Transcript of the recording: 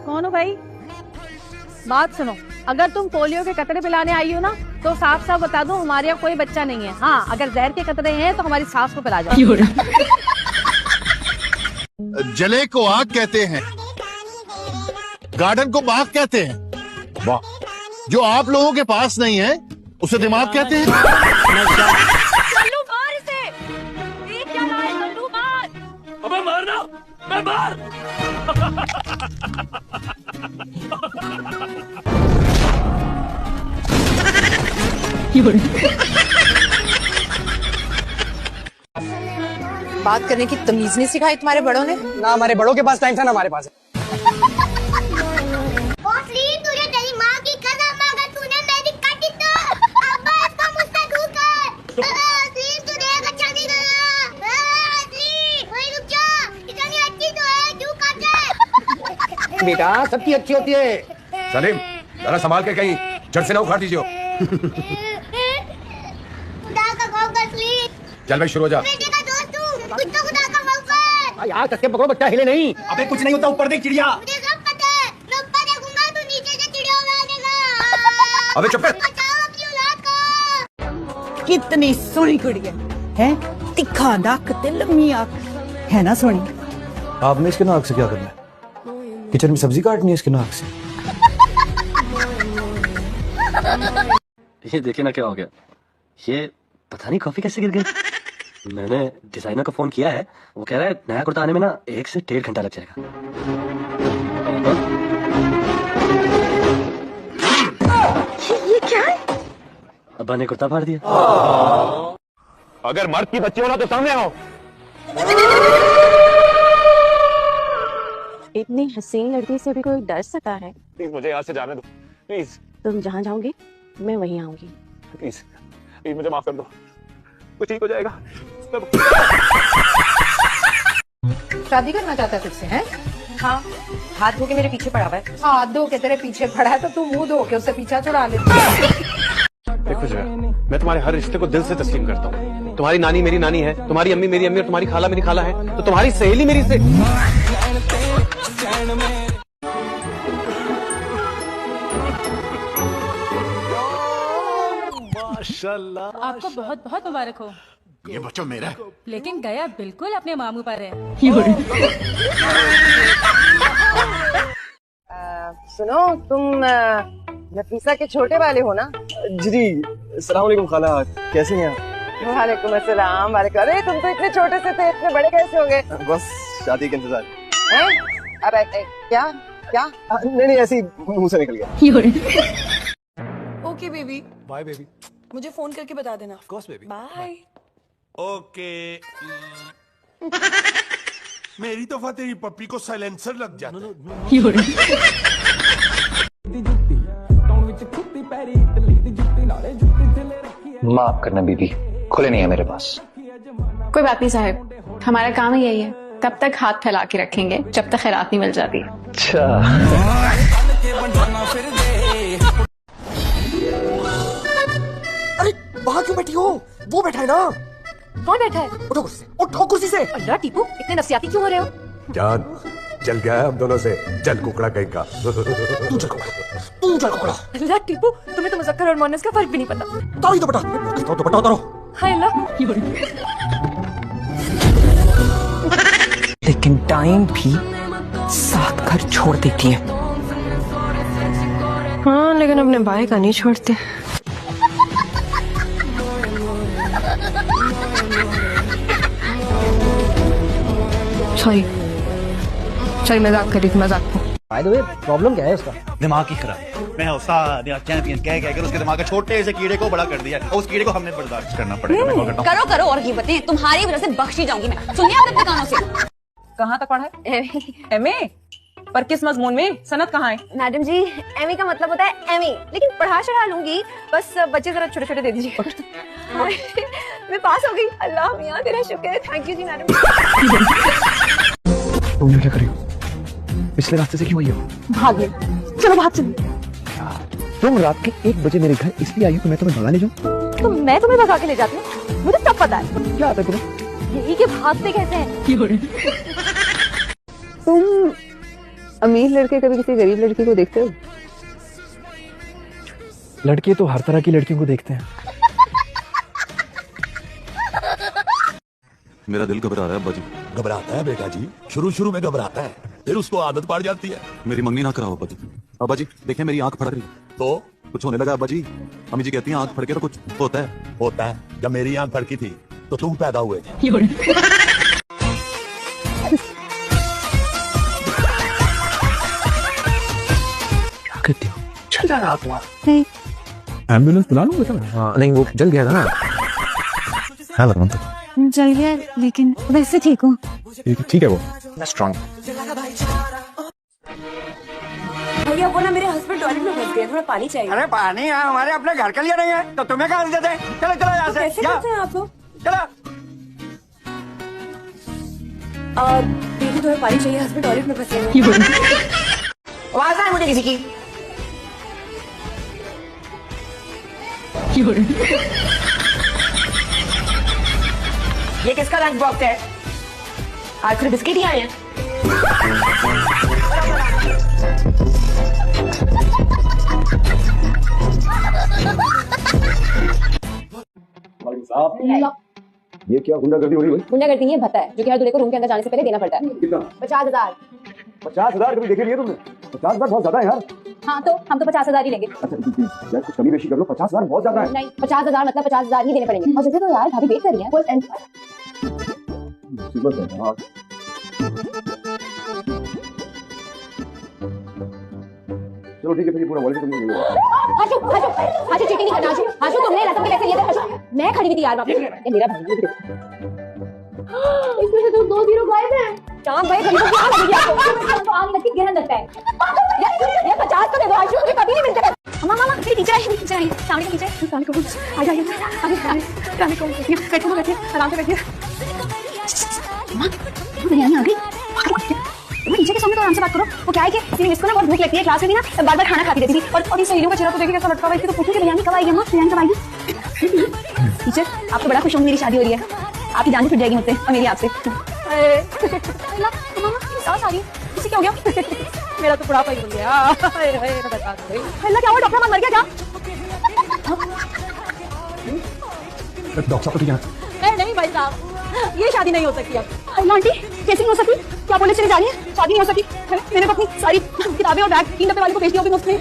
कौन हो भाई? बात सुनो, अगर तुम पोलियो के कतरे पिलाने आई हो ना तो साफ साफ बता दो हमारे यहाँ कोई बच्चा नहीं है। हाँ, अगर जहर के कतरे हैं तो हमारी सास को पिला जाओ। जले को आग कहते हैं, गार्डन को बाग कहते हैं। वाह, जो आप लोगों के पास नहीं है उसे दिमाग कहते हैं। चल्लू मार इसे। ये क्या लाए, चल्लू मार। अबे मारना, मैं मार। बात करने की तमीज नहीं सिखाई तुम्हारे बड़ों ने? ना हमारे बड़ों के पास टाइम था ना हमारे पास है। तुझे तेरी माँ की कसम, अगर तूने मेरी काटी तो अब इसको मुझसे दूर कर। तू देख अच्छा नहीं लगा। वही रुक जा, इतनी अच्छी तो है, क्यों काटे? बेटा सबकी अच्छी होती है। सलीम जरा संभाल के कहीं जड़ से ना उखाड़ दीजिए। खुदा का खौफ कर प्लीज। चल भाई शुरू हो जा। बेटे का दोस्त हूँ, कुछ तो खुदा का खौफ कर। यार कसके पकड़ो, बच्चा हिले नहीं। अबे कुछ नहीं होता, ऊपर देख चिड़िया। मुझे सब पता है, मैं ऊपर देखूंगा तो नीचे से चिड़िया उड़ा देगा। अबे चुप कर। बचाओ अपनी औलाद को। कितनी सोहनी कुड़ी है, तिखा नाक ते लम्मी आंख है ना सोहनी। आपने इसके नाक से क्या करना है? किचन में सब्जी काटनी है इसके नाक से। ये देखिए ना क्या हो गया। ये पता नहीं कॉफी कैसे गिर गई। मैंने डिजाइनर को फोन किया है, वो कह रहा है नया कुर्ता आने में ना 1 से 1.5 घंटा लग जाएगा। ये क्या है? अब्बा ने कुर्ता फाड़ दिया। अगर मर्द की बच्ची हो ना तो सामने आओ। इतनी हसीन लड़की से भी कोई डर सकता है? प्लीज मुझे यहाँ से जाने दो, प्लीज तुम जहाँ जाओगे मैं वहीं आऊंगी। प्लीज प्लीज मुझे माफ कर दो, कुछ ठीक हो जाएगा। शादी करना चाहता है तुझसे, हैं? हाँ, हाथ धो के मेरे पीछे पड़ा हुआ है। हाथ धो के तेरे पीछे पड़ा है तो तू मुंह धो के उससे पीछा छुड़ा लेती है। देखो जरा, मैं तुम्हारे हर रिश्ते को दिल से तस्लीम करता हूँ। तुम्हारी नानी मेरी नानी है, तुम्हारी अम्मी मेरी अम्मी और तुम्हारी खाला मेरी खाला है, तो तुम्हारी सहेली मेरी से। माशाल्लाह, आपको बहुत बहुत मुबारक हो। ये बच्चा मेरा है। लेकिन गया बिल्कुल अपने मामू पर है। सुनो, तुम नफीसा के छोटे वाले हो ना? जी अस्सलाम वालेकुम खाला, कैसे हैं आप? वालेकुम अस्सलाम। वालेकुम। अरे तुम तो इतने छोटे से थे, इतने बड़े कैसे होंगे? बस शादी का इंतजार। हैं? अरे क्या क्या? नहीं नहीं, ऐसे ही मुंह से निकल गया। Okay baby, bye baby. मुझे फोन करके बता देना। Of course baby. Bye. Okay. मेरी तो तेरी पप्पी को साइलेंसर लग जाता है। माफ करना बीबी, खुले नहीं है मेरे पास। कोई बात नहीं साहब, हमारा काम ही यही है। तब तक हाथ फैला के रखेंगे जब तक खैरात नहीं मिल जाती। अच्छा अरे वहाँ क्यों बैठी हो? वो बैठा है ना। कौन बैठा है? उठो कुर्सी से, उठो कुर्सी से। अल्लाह टीपू, इतने नफसियाती क्यों हो रहे हो? जान चल गया है हम दोनों से, चल कुकड़ा कहीं का। तू चल कुकड़ा। अल्लाह टीपू, तुम्हें तो मुज़क्कर और मुअन्नस का फर्क भी नहीं पता। उतारो ये दुपट्टा, उतारो। हाय अल्लाह। लेकिन टाइम भी साथ घर छोड़ देती है। हाँ, लेकिन अपने भाई का नहीं छोड़ते। सॉरी मजाक करी थी, मजाक। बाय द वे, प्रॉब्लम क्या है उसका? दिमाग ही खराब। मैं उस्ताद चैंपियन कह कर उसके दिमाग के छोटे से कीड़े को बड़ा कर दिया और उस कीड़े को हमने बर्दाश्त करना पड़ेगा। मैं कॉल करता हूं। करो और कीमतें तुम्हारी वजह से बख्शी जाऊंगी मैं। सुनिए आपने अपने कानों से। कहाँ तक पढ़ा है? एमए। पर किस मजमून में? सनद कहाँ है? मैडम जी, एमए का मतलब होता है एमए, लेकिन पढ़ा चढ़ा लूंगी, बस बच्चे जरा छोटे छोटे दे दीजिए। मैं पास हो गई। अल्लाह मियां तेरा शुक्र है। थैंक यू जी मैडम। तुम क्या कर रही हो? पिछले रास्ते से क्यों आई हो? भाग ले, चलो भाग चलो। तुम रात के 1 बजे मेरे घर इसलिए आई हो कि मैं तुम्हें भगा ले जाऊं? तो मैं तुम्हें भगा के ले जाती हूँ, मुझे सब पता है। क्या आता है तुम्हें? यही के भागते कैसे हैं। तुम अमीर लड़के कभी किसी गरीब लड़की को देखते हो? लड़के तो हर तरह की लड़कियों को देखते हैं। मेरा दिल घबरा रहा है अब्बा जी। घबराता है बेटा जी, शुरू शुरू में घबराता है, फिर उसको आदत पड़ जाती है। मेरी मंगनी ना कराओ अब्बा जी। अब्बा जी देखिए मेरी आंख फड़क रही है। तो कुछ होने लगा अब्बा जी। अम्मी जी कहती हैं आंख फड़के तो कुछ होता है। होता है। जब मेरी आंख फड़की थी तो तुम पैदा हुए थे। क्या करती हो? चल जा रहा तुम्हारा। एम्बुलेंस बुला लूं बेटा? हाँ नहीं, वो जल गया था ना। हाँ लगन तो चल गया, लेकिन वैसे ठीक हूँ। ठीक है वो स्ट्रॉन्ग। भैया वो ना मेरे हस्बैंड टॉयलेट में फंस गए, थोड़ा पानी चाहिए। अरे पानी हमारे अपने घर के लिए नहीं है तो तुम्हें कहाँ से देते हैं? चलो चलो यहाँ से। कैसे करते हैं आप लोग? चलो। देखिए थोड़ा पानी चाहिए, हस्बैंड टॉयलेट में फंसे हैं। आवाज आए मुझे किसी की। ये किसका लंच बॉक्स है? आज सिर्फ बिस्किट ही आए हैं। ये क्या गुंडागर्दी हो रही है? गुंडागर्दी नहीं है, भत्ता है जो कि हर दूल्हे को रूम के अंदर जाने से पहले देना पड़ता है। कितना? 50,000। 50,000 कभी देखे नहीं है तुमने? 50,000 बहुत ज्यादा है यार। हाँ तो हम तो 50,000 ही लेंगे। अच्छा यार कुछ कमी बेशी कर लो, 50,000 बहुत ज्यादा है। नहीं 50,000 मतलब 50,000 ही देने पड़ेंगे। और जैसे तो यार भाभी वेट कर रही है। मुसीबत है हाँ। चलो ठीक है फिर पूरा वॉलेट तुमने ले लो। हाजू चीटिंग नहीं करना। हाजू तुमने रसम के पैसे लिए थे। हाजू मैं खड़ी हुई थी यार, ये मेरा भाई है। इसमें से तो 2 0 गायब हैं। चांद भाई खड़ी होकर आ लगी आपको तो आने लगती गिरन लगता है। ये 50 तो दे दो हाजू, मुझे कभी नहीं मिलता। मामा मेरी टीचर आई सामने के पीछे। सामने को आ जाइए सामने को बैठिए आराम से बैठिए। मां बिरयानी आ गई। टीचर के सामने तो आराम से बात करो। वो क्या है कि इसको ना बहुत भूख लगती है, क्लास में भी ना बार बार खाना खाती रहती थी और इस सहेलियों का चेहरा तो देखे कैसा लटका हुआ है। तो पूछो कि बिरयानी कब आएगी? अम्मा बिरयानी कब आएगी? टीचर आपको बड़ा खुश हूँ, मेरी शादी हो रही है। आपकी जान छूट जाएगी मुझसे और मेरी आपसे। सास आ गई, किसी क्या हो गया? मेरा तो बुढ़ापा ही हो गया। अल्लाह क्या हुआ? डॉक्टर मर गया क्या? डॉक्टर साहब तो क्या? नहीं भाई साहब ये शादी नहीं हो सकती। अब आंटी कैसे नहीं हो सकती? क्या बोले चली जा रही है? शादी नहीं हो सकती। मैंने तो अपनी सारी किताबें और बैग 3 डब्बे वाले को बेच दिया मुफ्त में।